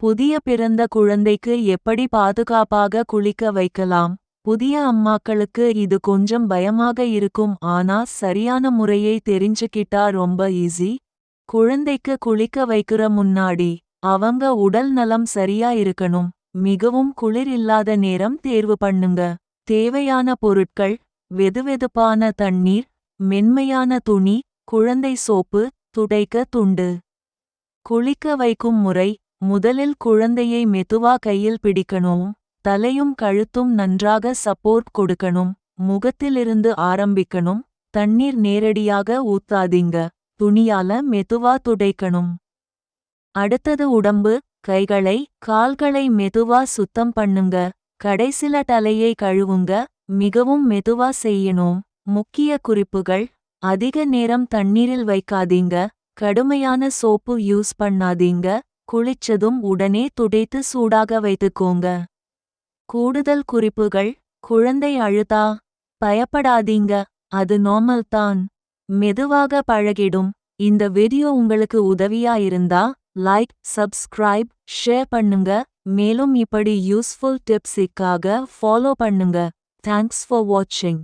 புதிய பிறந்த குழந்தைக்கு எப்படி பாதுகாப்பாக குளிக்க வைக்கலாம். புதிய அம்மாக்களுக்கு இது கொஞ்சம் பயமாக இருக்கும், ஆனா சரியான முறையை தெரிஞ்சுக்கிட்டா ரொம்ப ஈஸி. குழந்தைக்கு குளிக்க வைக்கிற முன்னாடி அவங்க உடல் நலம் சரியா இருக்கணும். மிகவும் குளிர் இல்லாத நேரம் தேர்வு பண்ணுங்க. தேவையான பொருட்கள்: வெதுவெதுப்பான தண்ணீர், மென்மையான துணி, குழந்தை சோப்பு, துடைக்க துண்டு. குளிக்க வைக்கும் முறை: முதலில் குழந்தையை மெதுவா கையில் பிடிக்கணும். தலையும் கழுத்தும் நன்றாக சப்போர்ட் கொடுக்கணும். முகத்திலிருந்து ஆரம்பிக்கணும். தண்ணீர் நேரடியாக ஊத்தாதீங்க. துணியால மெதுவா துடைக்கணும். அடுத்தது உடம்பு: கைகளை, கால்களை மெதுவா சுத்தம் பண்ணுங்க. கடைசில தலையை கழுவுங்க. மிகவும் மெதுவா செய்யணும். முக்கிய குறிப்புகள்: அதிக நேரம் தண்ணீரில் வைக்காதீங்க. கடுமையான சோப்பு யூஸ் பண்ணாதீங்க. குளிச்சதும் உடனே துடைத்து சூடாக வைத்துக்கோங்க. கூடுதல் குறிப்புகள்: குழந்தை அழுதா பயப்படாதீங்க, அது நார்மல் தான். மெதுவாக பழகிடும். இந்த வீடியோ உங்களுக்கு உதவியா இருந்தா லைக், சப்ஸ்கிரைப், ஷேர் பண்ணுங்க. மேலும் இப்படி யூஸ்ஃபுல் டிப்ஸுக்காக ஃபாலோ பண்ணுங்க. தேங்க்ஸ் ஃபார் வாட்சிங்.